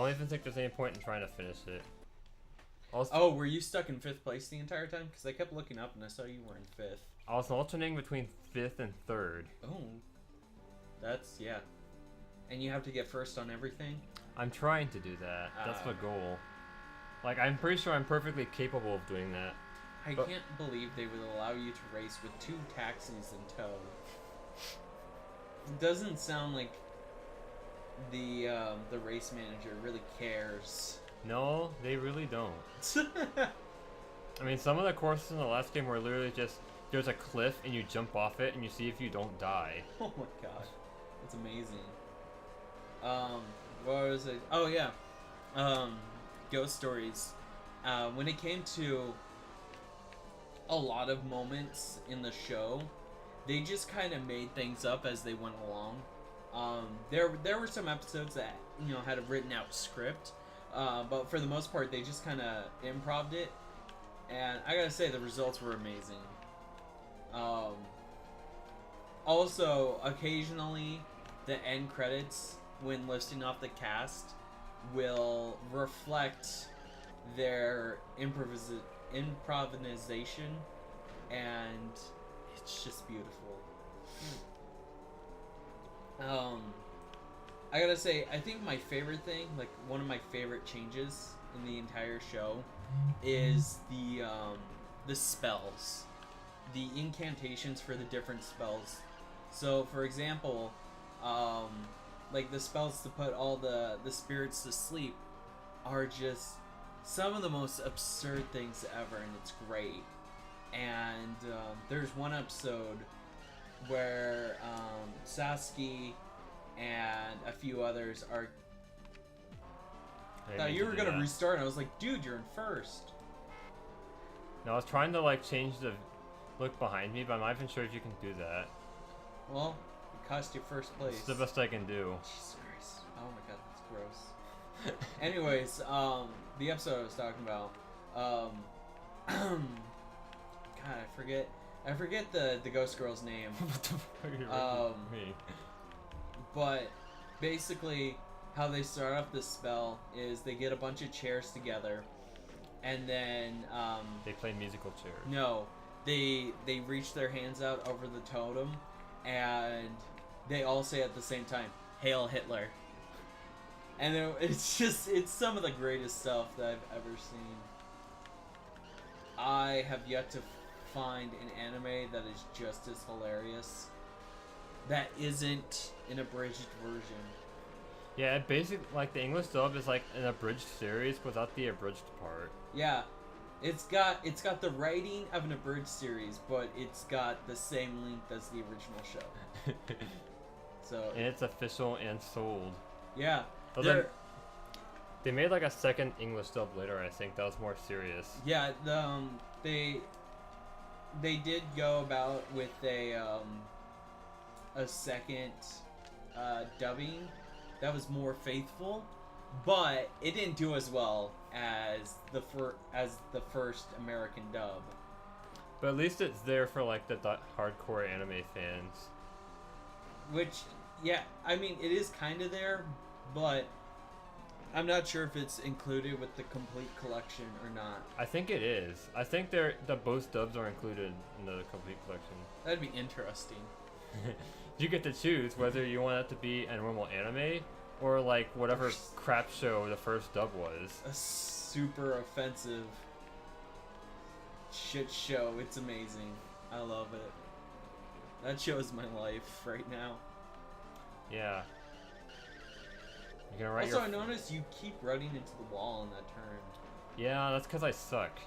don't even think there's any point in trying to finish it. Also, Oh, were you stuck in 5th place the entire time? Because I kept looking up and I saw you were in 5th. I was alternating between 5th and 3rd. Oh. That's, yeah. And you have to get 1st on everything? I'm trying to do that. That's the goal. Like, I'm pretty sure I'm perfectly capable of doing that. I can't believe they would allow you to race with 2 taxis in tow. It doesn't sound like the race manager really cares. No, they really don't. I mean, some of the courses in the last game were literally just, there's a cliff and you jump off it and you see if you don't die. Oh my gosh. That's amazing. What was it? Oh yeah. Ghost Stories. When it came to a lot of moments in the show, they just kind of made things up as they went along. There were some episodes that, you know, had a written out script, but for the most part, they just kind of improv'd it, and I gotta say, the results were amazing. Also, occasionally, the end credits, when listing off the cast, will reflect their improvisation, and it's just beautiful. I gotta say, I think my favorite thing, like one of my favorite changes in the entire show, is the spells, the incantations for the different spells. So, for example, like the spells to put all the spirits to sleep are just some of the most absurd things ever, and it's great. And there's one episode where Sasuke and a few others are. I thought you were gonna restart, and I was like, dude, you're in 1st. No, I was trying to like change the look behind me, but I'm not even sure if you can do that. Well, it cost you 1st place. It's the best I can do. Jesus Christ. Oh my god, that's gross. Anyways, the episode I was talking about, God, I forget the ghost girl's name. What the fuck are you me? But basically, how they start off this spell is they get a bunch of chairs together, and then they play musical chairs. No, they reach their hands out over the totem, and they all say at the same time, "Hail Hitler." And it's some of the greatest stuff that I've ever seen. I have yet to find an anime that is just as hilarious that isn't an abridged version. Yeah, basically, like, the English dub is like an abridged series without the abridged part. Yeah, it's got the writing of an abridged series, but it's got the same length as the original show. So and it's official and sold. Yeah. They made like a second English dub later, I think, that was more serious. Yeah, they did go about with a second dubbing that was more faithful, but it didn't do as well as the first American dub. But at least it's there for like the hardcore anime fans. Which, yeah, I mean, it is kind of there, but I'm not sure if it's included with the complete collection or not. I think it is. I think both dubs are included in the complete collection. That'd be interesting. You get to choose whether you want it to be a normal anime or like whatever crap show the first dub was. A super offensive shit show. It's amazing. I love it. That show is my life right now. Yeah. You're gonna write also, I noticed you keep running into the wall in that turn. Yeah, that's because I suck.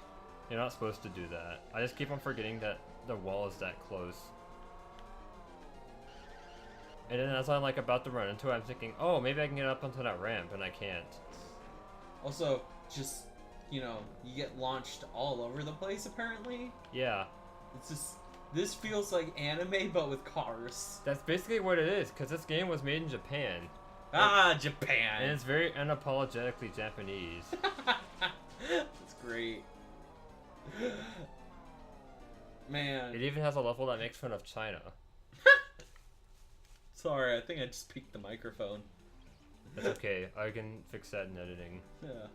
You're not supposed to do that. I just keep on forgetting that the wall is that close. And then as I'm like about to run into it, I'm thinking, oh, maybe I can get up onto that ramp, and I can't. Also, just, you know, you get launched all over the place, apparently. Yeah. It's just, this feels like anime, but with cars. That's basically what it is, because this game was made in Japan. Japan! And it's very unapologetically Japanese. That's great. Man. It even has a level that makes fun of China. Sorry, I think I just peeked the microphone. That's okay. I can fix that in editing. Yeah.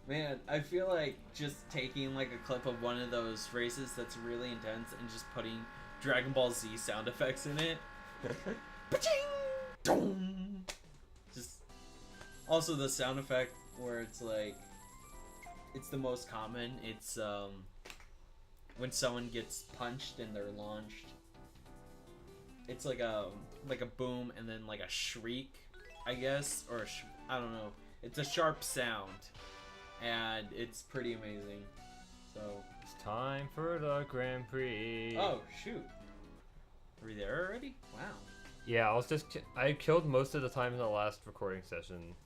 Man, I feel like just taking like a clip of one of those races that's really intense and just putting Dragon Ball Z sound effects in it. Ba-ching! Dong! Just also the sound effect where it's like it's the most common. It's when someone gets punched and they're launched. It's like a boom and then like a shriek, I guess, or I don't know. It's a sharp sound, and it's pretty amazing. So it's time for the Grand Prix. Oh shoot! Are we there already? Wow. Yeah, I killed most of the time in the last recording session.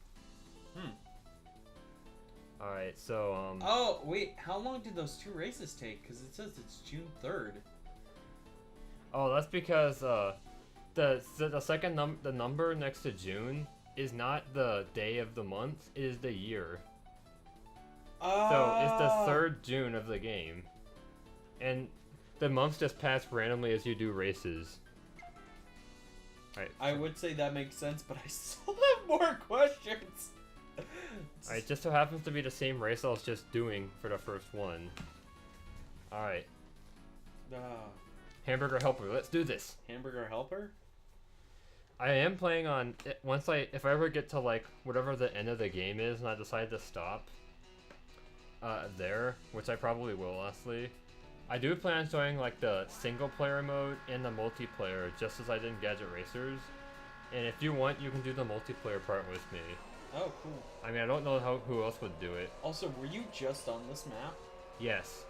All right, so Oh wait, how long did those two races take? Because it says it's June 3rd. Oh, that's because the second the number next to June is not the day of the month; it is the year. So it's the 3rd June of the game, and the months just pass randomly as you do races. Alright. I would say that makes sense, but I still have more questions. Alright, just so happens to be the same race I was just doing for the first one. Alright. Hamburger helper, let's do this. Hamburger helper? I am planning on if I ever get to like whatever the end of the game is and I decide to stop there, which I probably will honestly. I do plan on showing like the single player mode and the multiplayer just as I did in Gadget Racers. And if you want, you can do the multiplayer part with me. Oh, cool. I mean, I don't know who else would do it. Also, were you just on this map? Yes.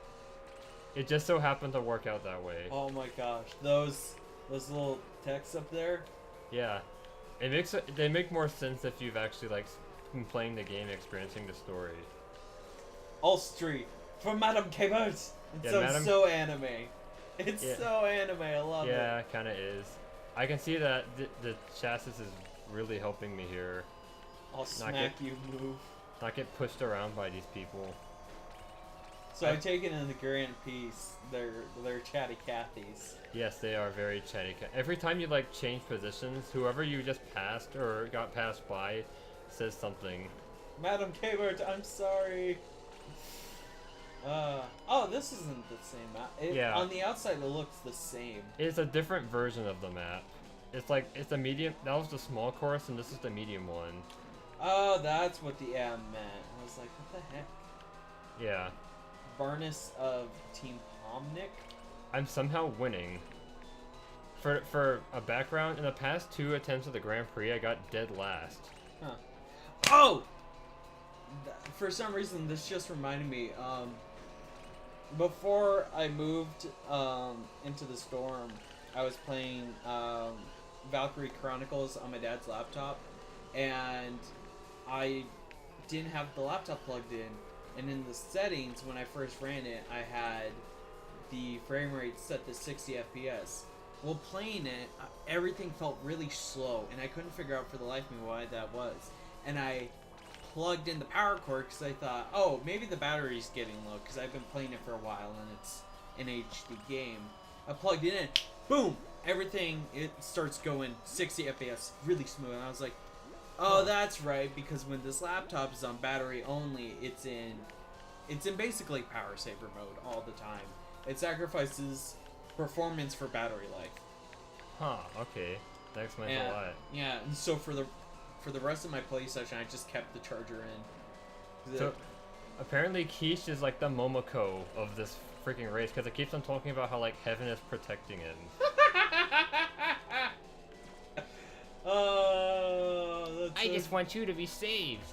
It just so happened to work out that way. Oh my gosh, those little texts up there. Yeah, they make more sense if you've actually like been playing the game, experiencing the story. All Street from Madame K-Bird. It's so anime. It's so anime. I love it. Yeah, kind of is. I can see that the chassis is really helping me here. I'll smack you, move. Not get pushed around by these people. So I take it in the Grand Piece, they're chatty Cathys. Yes, they are very chatty. Every time you like change positions, whoever you just passed or got passed by says something. Madam K-Bird, I'm sorry. Oh, this isn't the same map. Yeah. On the outside, it looks the same. It's a different version of the map. It's a medium. That was the small course, and this is the medium one. Oh, that's what the M meant. I was like, what the heck? Yeah. Barnes of Team Pomnick? I'm somehow winning. For a background, in the past 2 attempts at the Grand Prix, I got dead last. Huh. Oh! For some reason, this just reminded me, before I moved into the Storm, I was playing Valkyrie Chronicles on my dad's laptop, and I didn't have the laptop plugged in, and in the settings, when I first ran it, I had the frame rate set to 60 FPS. Well, playing it, everything felt really slow, and I couldn't figure out for the life of me why that was. And I plugged in the power cord because I thought, oh, maybe the battery's getting low because I've been playing it for a while and it's an HD game. I plugged it in, boom, everything, it starts going 60 FPS, really smooth. And I was like, oh, that's right, because when this laptop is on battery only, it's in basically power saver mode all the time. It sacrifices performance for battery life. Huh, okay. That explains a lot. Yeah, and so for the rest of my play session, I just kept the charger in. So, apparently Quiche is like the Momoko of this freaking race, because it keeps on talking about how like heaven is protecting him. I just want you to be saved.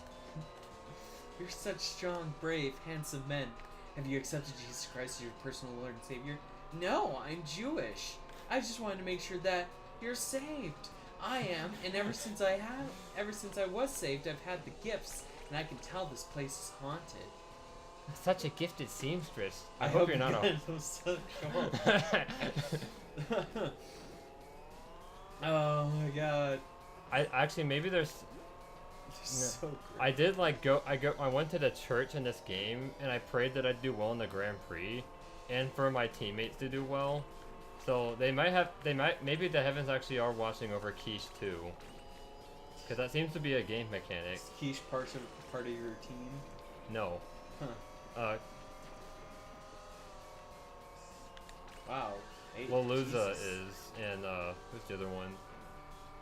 You're such strong, brave, handsome men. Have you accepted Jesus Christ as your personal Lord and Savior? No, I'm Jewish. I just wanted to make sure that you're saved. I am, and ever since I was saved, I've had the gifts, and I can tell this place is haunted. Such a gifted seamstress. I hope you're not Oh my god. Maybe there's. So great. I did like I went to the church in this game, and I prayed that I'd do well in the Grand Prix, and for my teammates to do well. So maybe the heavens actually are watching over Quiche too. Because that seems to be a game mechanic. Is quiche part of your team? No. Huh. Wow. Waluza Jesus. is, and who's the other one?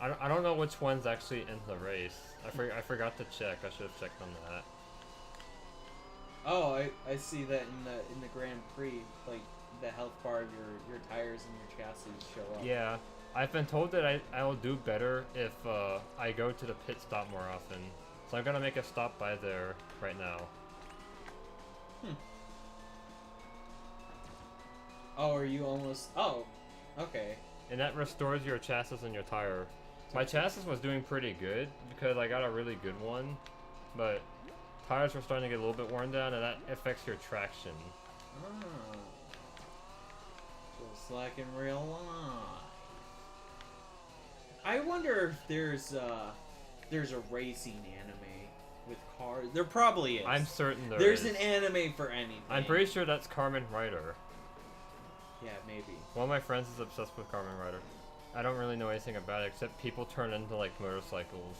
I don't know which one's actually in the race. I forgot to check. I should have checked on that. Oh, I see that in the Grand Prix, like the health bar of your tires and your chassis show up. Yeah, I've been told that I will do better if I go to the pit stop more often. So I'm gonna make a stop by there right now. Oh, are you almost? Oh, okay. And that restores your chassis and your tire. My chassis was doing pretty good because I got a really good one, but tires were starting to get a little bit worn down, and that affects your traction. Ah. Just like in real life. I wonder if there's a racing anime with cars. There probably is. I'm certain there's is. an anime for anything. I'm pretty sure that's Kamen Rider. Yeah, maybe. One of my friends is obsessed with Kamen Rider. I don't really know anything about it except people turn into like motorcycles.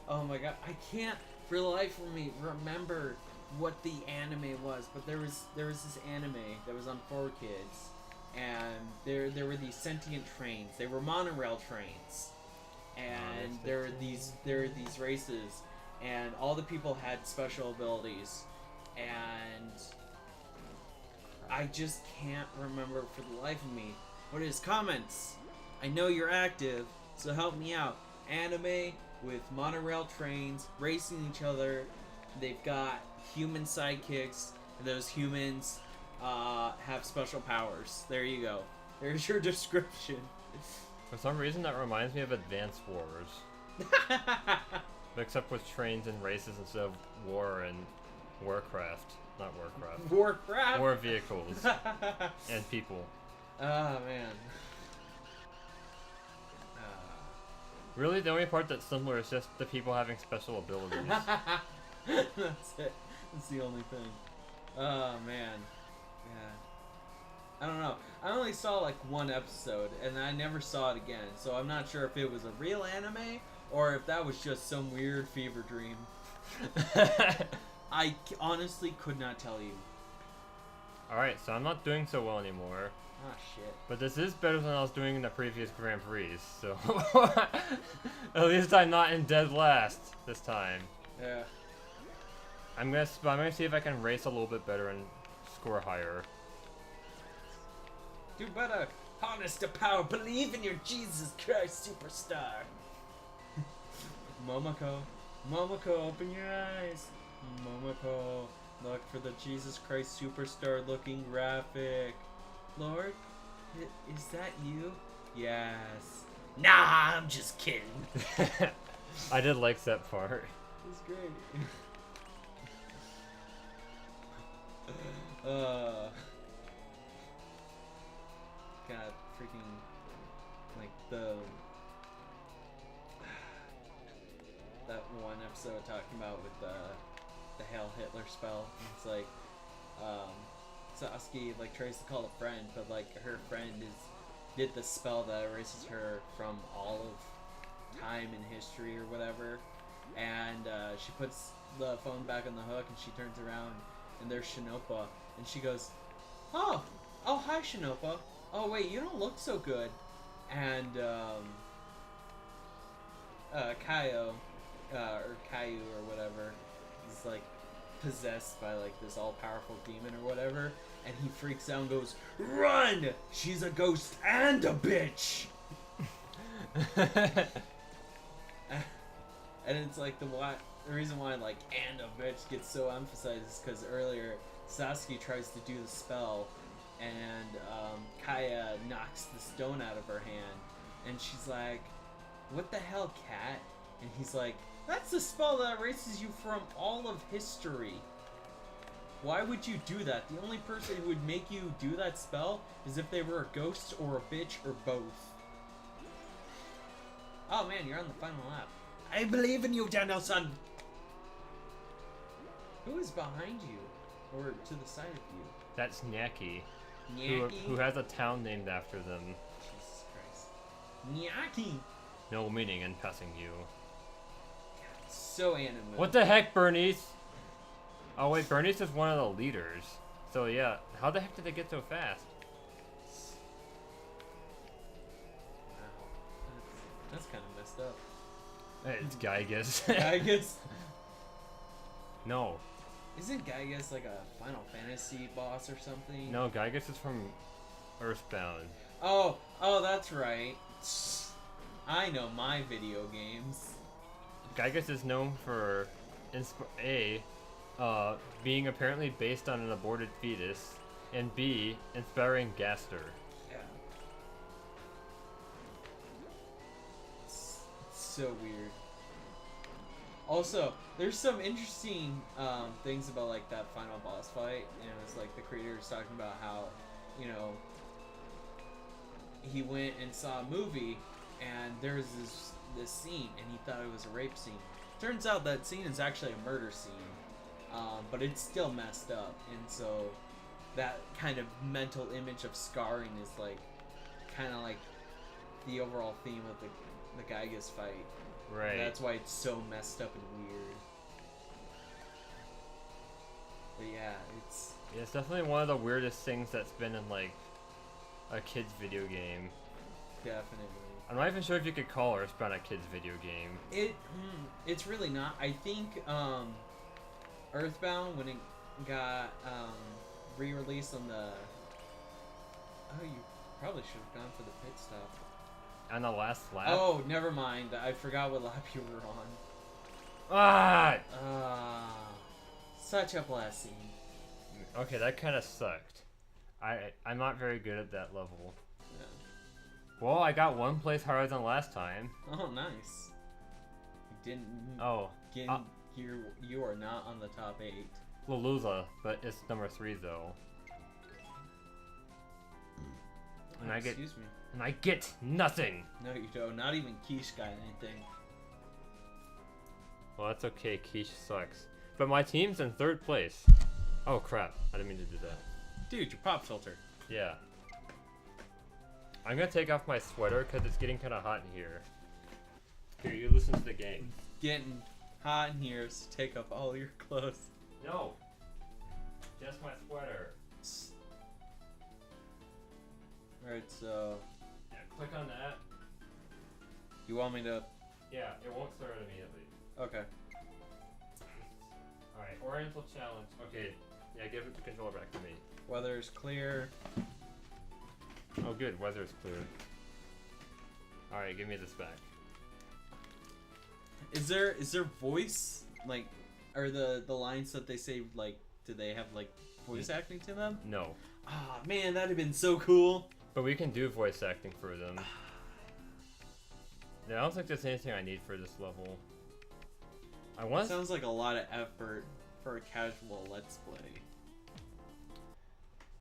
Oh my god, I can't for the life of me remember what the anime was, but there was this anime that was on 4Kids, and there were these sentient trains. They were monorail trains, and there were these races, and all the people had special abilities, and I just can't remember for the life of me what it is. Comments. I know you're active, so help me out. Anime with monorail trains racing each other. They've got human sidekicks, and those humans have special powers. There you go. There's your description. For some reason, that reminds me of Advance Wars. Except with trains and races instead of war and Warcraft. Not Warcraft. Warcraft? War vehicles. And people. Oh, man. Really, the only part that's similar is just the people having special abilities. That's it. That's the only thing. Oh, man. Yeah. I don't know. I only saw like one episode, and I never saw it again, so I'm not sure if it was a real anime or if that was just some weird fever dream. I honestly could not tell you. Alright, so I'm not doing so well anymore. Ah, shit. But this is better than I was doing in the previous Grand Prix, so... At least I'm not in dead last this time. Yeah. I'm gonna see if I can race a little bit better and score higher. Do better. Harness the power. Believe in your Jesus Christ superstar. Momoko. Momoko, open your eyes. Momoko, look for the Jesus Christ superstar looking graphic. Lord, is that you? Yes. Nah, I'm just kidding. I did like that part. It's great. God, freaking, like that one episode talking about with the Hail Hitler spell. It's like, Sasuke like tries to call a friend, but like her friend did the spell that erases her from all of time and history or whatever, and she puts the phone back on the hook and she turns around and there's Shinopa and she goes, oh hi Shinopa, oh wait, you don't look so good, and Kaio or Caillou or whatever is like possessed by like this all-powerful demon or whatever, and he freaks out and goes, run, she's a ghost and a bitch. And it's like the reason why like and a bitch gets so emphasized is because earlier Sasuke tries to do the spell and Kaya knocks the stone out of her hand and she's like, what the hell, cat? And he's like, that's the spell that erases you from all of history. Why would you do that? The only person who would make you do that spell is if they were a ghost or a bitch or both. Oh man, you're on the final lap. I believe in you, Daniel-san! Who is behind you? Or to the side of you? That's Nyaki. Nyaki? Who has a town named after them. Jesus Christ. Nyaki! no meaning in passing you. So animated. What the heck, Bernice? Oh wait, Bernice is one of the leaders. So yeah, how the heck did they get so fast? Wow. That's kind of messed up. Hey, it's Gygus. Gygus? No. Isn't Gygus like a Final Fantasy boss or something? No, Gygus is from Earthbound. Oh, that's right. I know my video games. Gygus is known for being apparently based on an aborted fetus, and B, inspiring Gaster. Yeah. It's so weird. Also, there's some interesting things about like that final boss fight, and it was like the creator was talking about how, you know, he went and saw a movie, and there was this scene, and he thought it was a rape scene. Turns out that scene is actually a murder scene, but it's still messed up, and so that kind of mental image of scarring is like kind of like the overall theme of the Gygus fight. Right. And that's why it's so messed up and weird. But yeah, it's definitely one of the weirdest things that's been in like a kid's video game. definitely. I'm not even sure if you could call Earthbound a kid's video game. It's really not. I think Earthbound, when it got re-released on the... Oh, you probably should have gone for the pit stop. On the last lap? Oh, never mind. I forgot what lap you were on. Ah! Such a blessing. Okay, that kind of sucked. I'm not very good at that level. Yeah. Well, I got one place higher than last time. Oh, nice. You didn't... Oh. You are not on the top 8. Lalula, but it's number 3 though. And Excuse me. And I get nothing! No, you don't. Not even Quiche got anything. Well, that's okay. Quiche sucks. But my team's in 3rd place. Oh, crap. I didn't mean to do that. Dude, your pop filter. Yeah. I'm gonna take off my sweater because it's getting kind of hot in here. Here, you listen to the game. Getting hot in here, so take off all your clothes. No. Just my sweater. Alright, so... Yeah, click on that. You want me to... Yeah, it won't start immediately. Okay. Alright, Oriental Challenge. Okay, yeah, give the controller back to me. Weather's clear. Oh good, weather's clear. Alright, give me this back. Is there voice, like, are the lines that they say, like, do they have, like, voice acting to them? No. Ah, man, that'd have been so cool. But we can do voice acting for them. Yeah, I don't think there's anything I need for this level. Sounds like a lot of effort for a casual Let's Play.